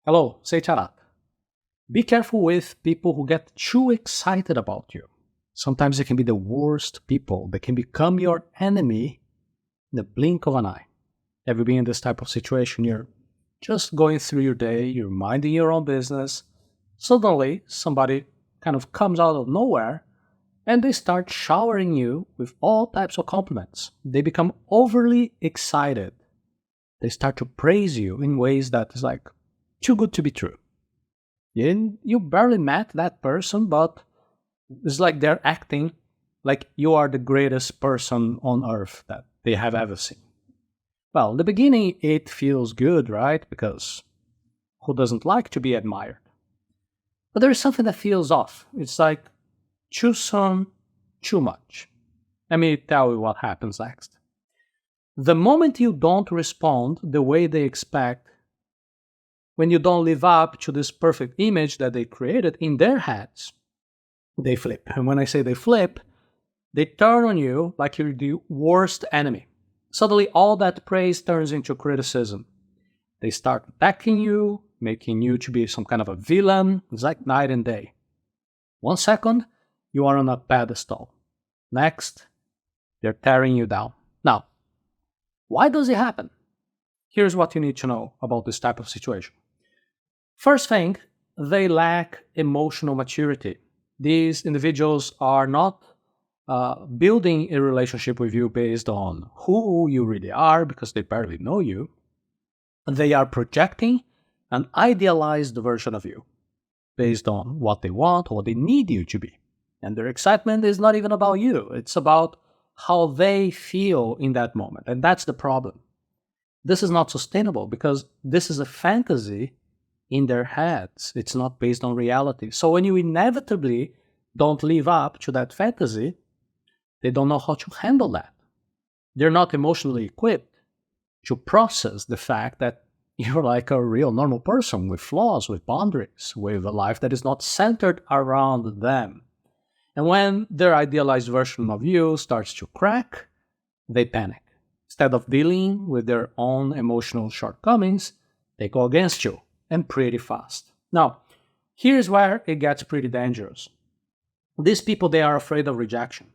Hello, Seiiti Arata. Be careful with people who get too excited about you. Sometimes they can be the worst people. They can become your enemy in the blink of an eye. Have you been in this type of situation? You're just going through your day, you're minding your own business. Suddenly, somebody kind of comes out of nowhere and they start showering you with all types of compliments. They become overly excited. They start to praise you in ways that is like too good to be true. You barely met that person, but it's like they're acting like you are the greatest person on earth that they have ever seen. Well, in the beginning, it feels good, right? Because who doesn't like to be admired? But there is something that feels off. It's like too soon, too much. Let me tell you what happens next. The moment you don't respond the way they expect, when you don't live up to this perfect image that they created in their heads, they flip. And when I say they flip, they turn on you like you're the worst enemy. Suddenly, all that praise turns into criticism. They start attacking you, making you to be some kind of a villain. It's like night and day. 1 second, you are on a pedestal. Next, they're tearing you down. Now, why does it happen? Here's what you need to know about this type of situation. First thing, they lack emotional maturity. These individuals are not building a relationship with you based on who you really are because they barely know you. They are projecting an idealized version of you based on what they want or what they need you to be. And their excitement is not even about you. It's about how they feel in that moment. And that's the problem. This is not sustainable because this is a fantasy in their heads. It's not based on reality. So when you inevitably don't live up to that fantasy, they don't know how to handle that. They're not emotionally equipped to process the fact that you're like a real normal person with flaws, with boundaries, with a life that is not centered around them. And when their idealized version of you starts to crack, they panic. Instead of dealing with their own emotional shortcomings, they go against you, and pretty fast. Now, here's where it gets pretty dangerous. These people, they are afraid of rejection.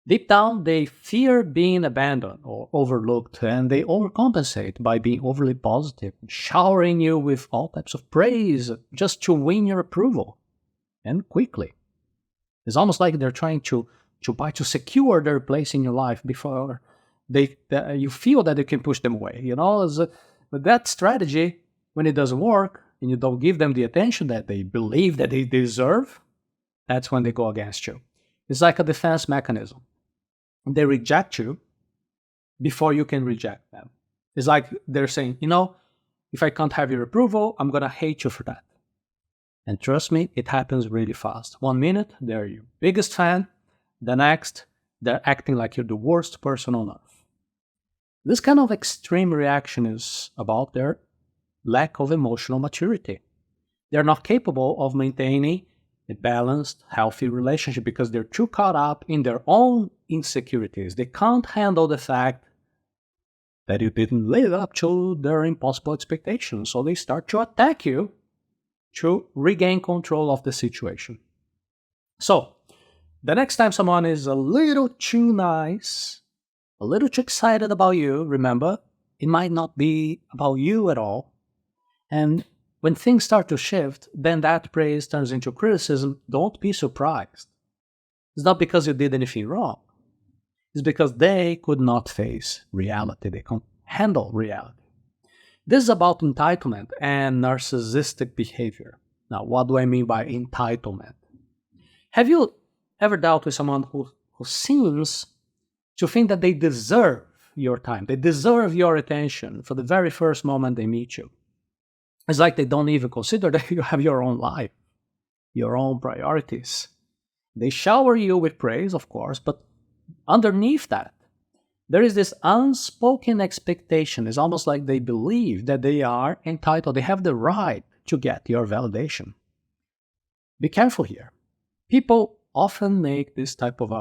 Deep down, they fear being abandoned or overlooked, and they overcompensate by being overly positive, showering you with all types of praise just to win your approval, and quickly. It's almost like they're trying to secure their place in your life before you feel that you can push them away. But that strategy, when it doesn't work and you don't give them the attention that they believe that they deserve, that's when they go against you. It's like a defense mechanism. They reject you before you can reject them. It's like they're saying, if I can't have your approval, I'm going to hate you for that. And trust me, it happens really fast. 1 minute, they're your biggest fan. The next, they're acting like you're the worst person on earth. This kind of extreme reaction is about their lack of emotional maturity. They're not capable of maintaining a balanced, healthy relationship because they're too caught up in their own insecurities. They can't handle the fact that you didn't live up to their impossible expectations. So they start to attack you to regain control of the situation. So, the next time someone is a little too nice, a little too excited about you, remember, it might not be about you at all. And when things start to shift, then that praise turns into criticism. Don't be surprised. It's not because you did anything wrong. It's because they could not face reality. They can't handle reality. This is about entitlement and narcissistic behavior. Now, what do I mean by entitlement? Have you ever dealt with someone who seems to think that they deserve your time, they deserve your attention for the very first moment they meet you? It's like they don't even consider that you have your own life, your own priorities. They shower you with praise, of course, but underneath that, there is this unspoken expectation. It's almost like they believe that they are entitled, they have the right to get your validation. Be careful here. People often make this type of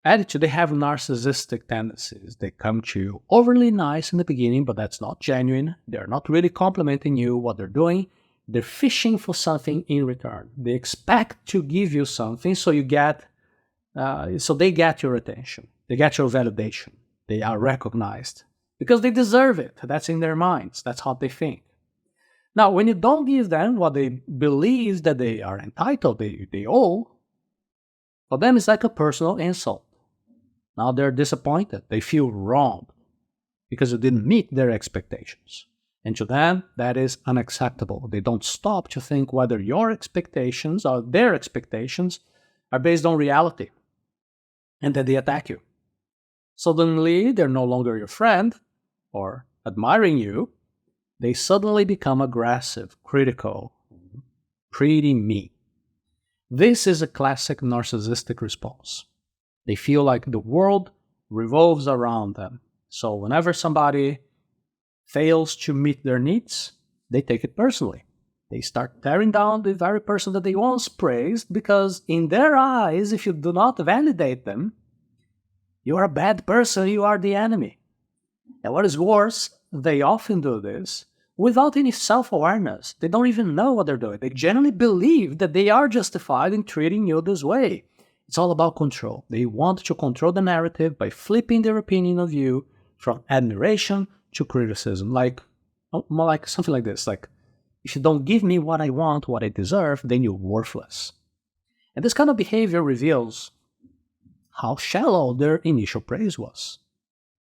attitude, they have narcissistic tendencies. They come to you overly nice in the beginning, but that's not genuine. They're not really complimenting you. What they're doing, they're fishing for something in return. They expect to give you something, so they get your attention. They get your validation. They are recognized because they deserve it. That's in their minds. That's how they think. Now, when you don't give them what they believe that they are entitled, they owe, for them it's like a personal insult. Now they're disappointed. They feel wronged because you didn't meet their expectations. And to them, that is unacceptable. They don't stop to think whether your expectations or their expectations are based on reality. And then they attack you. Suddenly, they're no longer your friend or admiring you. They suddenly become aggressive, critical, pretty mean. This is a classic narcissistic response. They feel like the world revolves around them. So whenever somebody fails to meet their needs, they take it personally. They start tearing down the very person that they once praised because in their eyes, if you do not validate them, you are a bad person, you are the enemy. And what is worse, they often do this without any self-awareness. They don't even know what they're doing. They genuinely believe that they are justified in treating you this way. It's all about control. They want to control the narrative by flipping their opinion of you from admiration to criticism. More like something like this. Like, if you don't give me what I want, what I deserve, then you're worthless. And this kind of behavior reveals how shallow their initial praise was.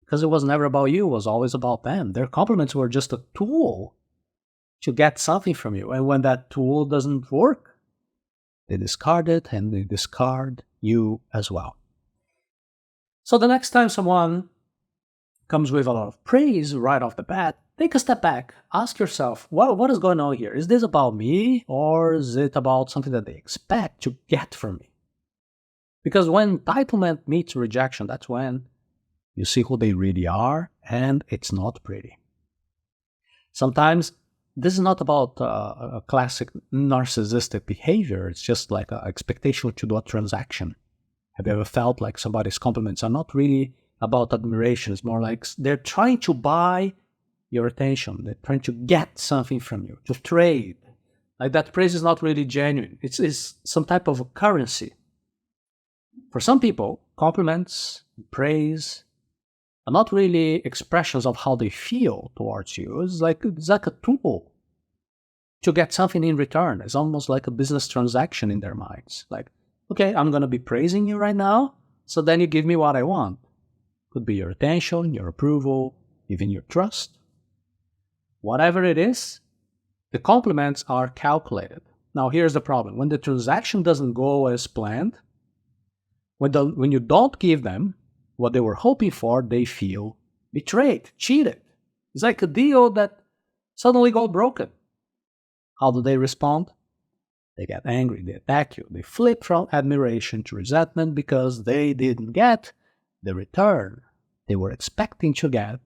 Because it was never about you, it was always about them. Their compliments were just a tool to get something from you. And when that tool doesn't work, they discard it and they discard you as well. So the next time someone comes with a lot of praise right off the bat, take a step back. Ask yourself, what is going on here? Is this about me or is it about something that they expect to get from me? Because when entitlement meets rejection, that's when you see who they really are, and it's not pretty. Sometimes this is not about a classic narcissistic behavior. It's just like an expectation to do a transaction. Have you ever felt like somebody's compliments are not really about admiration? It's more like they're trying to buy your attention. They're trying to get something from you, to trade. Like that praise is not really genuine. It's some type of a currency. For some people, compliments, praise, are not really expressions of how they feel towards you. It's like a tool to get something in return. It's almost like a business transaction in their minds. Like, okay, I'm going to be praising you right now, so then you give me what I want. Could be your attention, your approval, even your trust. Whatever it is, the compliments are calculated. Now, here's the problem. When the transaction doesn't go as planned, when you don't give them what they were hoping for, they feel betrayed, cheated. It's like a deal that suddenly got broken. How do they respond? They get angry, they attack you, they flip from admiration to resentment because they didn't get the return they were expecting to get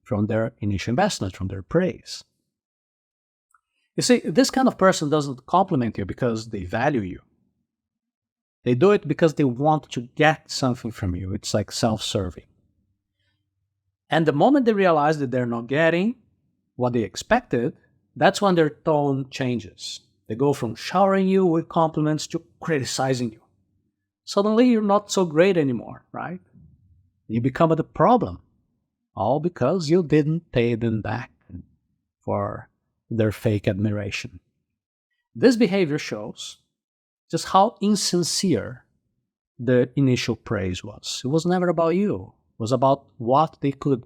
from their initial investment, from their praise. You see, this kind of person doesn't compliment you because they value you. They do it because they want to get something from you. It's like self-serving. And the moment they realize that they're not getting what they expected, that's when their tone changes. They go from showering you with compliments to criticizing you. Suddenly, you're not so great anymore, right? You become the problem. All because you didn't pay them back for their fake admiration. This behavior shows just how insincere the initial praise was. It was never about you. It was about what they could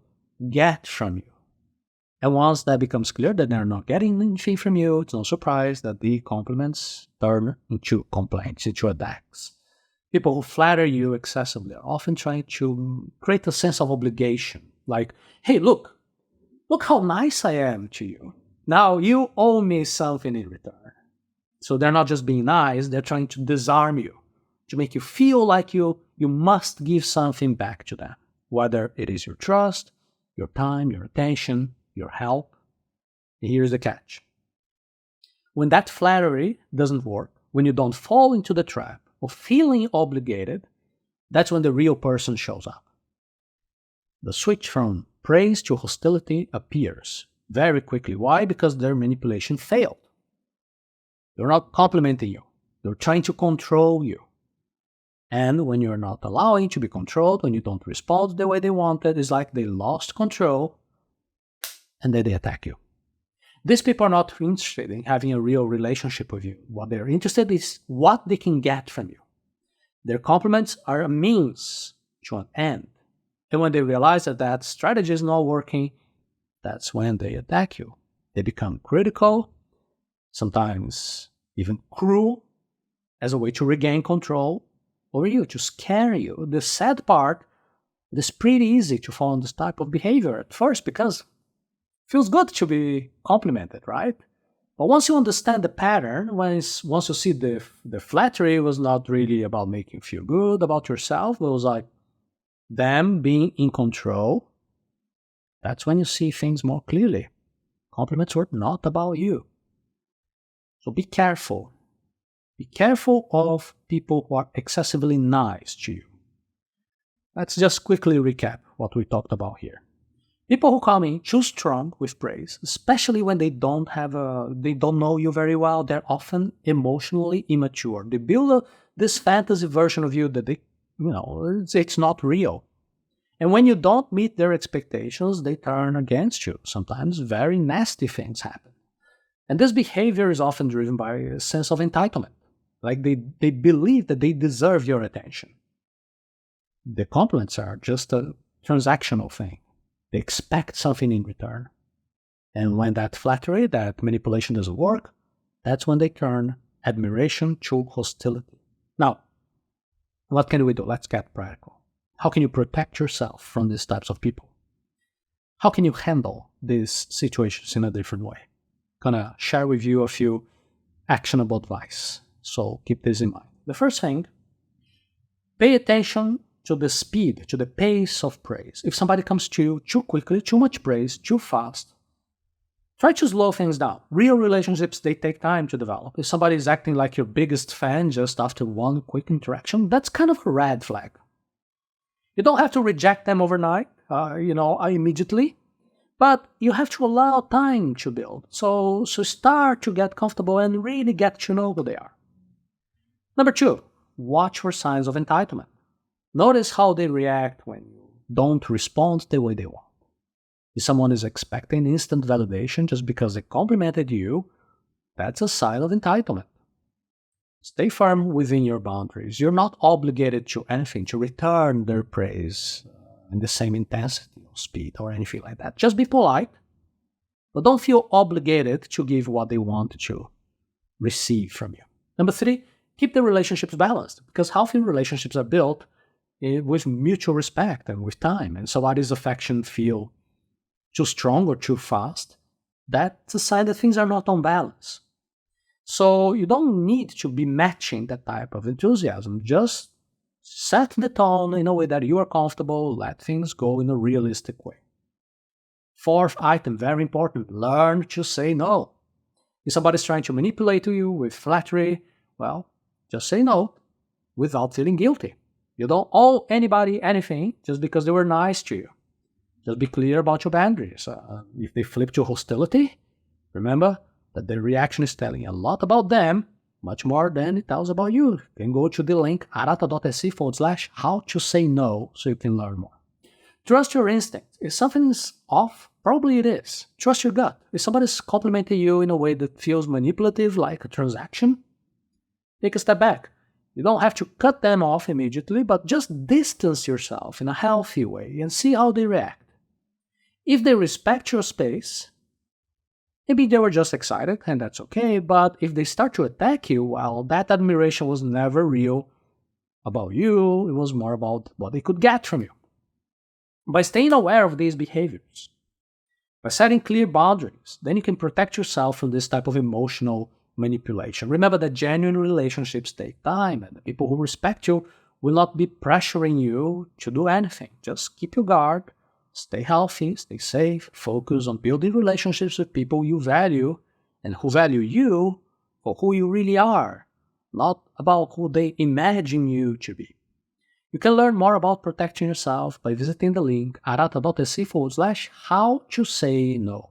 get from you. And once that becomes clear that they're not getting anything from you, it's no surprise that the compliments turn into complaints, into attacks. People who flatter you excessively are often trying to create a sense of obligation. Like, hey, look how nice I am to you. Now you owe me something in return. So they're not just being nice, they're trying to disarm you, to make you feel like you must give something back to them, whether it is your trust, your time, your attention, your help. Here's the catch. When that flattery doesn't work, when you don't fall into the trap of feeling obligated, That's when the real person shows up. The switch from praise to hostility appears very quickly. Why? Because their manipulation failed. They're not complimenting you. They're trying to control you. And when you're not allowing to be controlled, when you don't respond the way they wanted, it's like they lost control and then they attack you. These people are not interested in having a real relationship with you. What they're interested in is what they can get from you. Their compliments are a means to an end. And when they realize that that strategy is not working, that's when they attack you. They become critical, sometimes even cruel, as a way to regain control over you, to scare you. The sad part, it is pretty easy to fall on this type of behavior at first because it feels good to be complimented, right? But once you understand the pattern, once you see the flattery was not really about making you feel good about yourself, it was like them being in control, that's when you see things more clearly. Compliments were not about you. So be careful. Be careful of people who are excessively nice to you. Let's just quickly recap what we talked about here. People who come in too strong with praise, especially when they don't know you very well, they're often emotionally immature. They build this fantasy version of you that it's not real. And when you don't meet their expectations, they turn against you. Sometimes very nasty things happen. And this behavior is often driven by a sense of entitlement. Like they believe that they deserve your attention. The compliments are just a transactional thing. They expect something in return. And when that flattery, that manipulation doesn't work, that's when they turn admiration to hostility. Now, what can we do? Let's get practical. How can you protect yourself from these types of people? How can you handle these situations in a different way? I'm gonna share with you a few actionable advice. So keep this in mind. The first thing, pay attention to the speed, to the pace of praise. If somebody comes to you too quickly, too much praise, too fast, try to slow things down. Real relationships, they take time to develop. If somebody is acting like your biggest fan just after one quick interaction, that's kind of a red flag. You don't have to reject them overnight, immediately, but you have to allow time to build. So start to get comfortable and really get to know who they are. Number 2, watch for signs of entitlement. Notice how they react when you don't respond the way they want. If someone is expecting instant validation just because they complimented you, that's a sign of entitlement. Stay firm within your boundaries. You're not obligated to anything, to return their praise in the same intensity or speed or anything like that. Just be polite, but don't feel obligated to give what they want to receive from you. Number 3, keep the relationships balanced, because healthy relationships are built with mutual respect and with time. And somebody's affection feel too strong or too fast, that's a sign that things are not on balance. So you don't need to be matching that type of enthusiasm. Just set the tone in a way that you are comfortable, let things go in a realistic way. 4th item, very important, learn to say no. If somebody's trying to manipulate you with flattery, well, just say no without feeling guilty. You don't owe anybody anything just because they were nice to you. Just be clear about your boundaries. If they flip to hostility, remember that their reaction is telling a lot about them, much more than it tells about you. You can go to the link arata.se/how to say no so you can learn more. Trust your instinct. If something's off, probably it is. Trust your gut. If somebody's complimenting you in a way that feels manipulative, like a transaction, take a step back. You don't have to cut them off immediately, but just distance yourself in a healthy way and see how they react. If they respect your space, maybe they were just excited, and that's okay, but if they start to attack you, well, that admiration was never real about you, it was more about what they could get from you. By staying aware of these behaviors, by setting clear boundaries, then you can protect yourself from this type of emotional manipulation. Remember that genuine relationships take time, and the people who respect you will not be pressuring you to do anything. Just keep your guard, stay healthy, stay safe, focus on building relationships with people you value and who value you for who you really are, not about who they imagine you to be. You can learn more about protecting yourself by visiting the link arata.se/how to say no.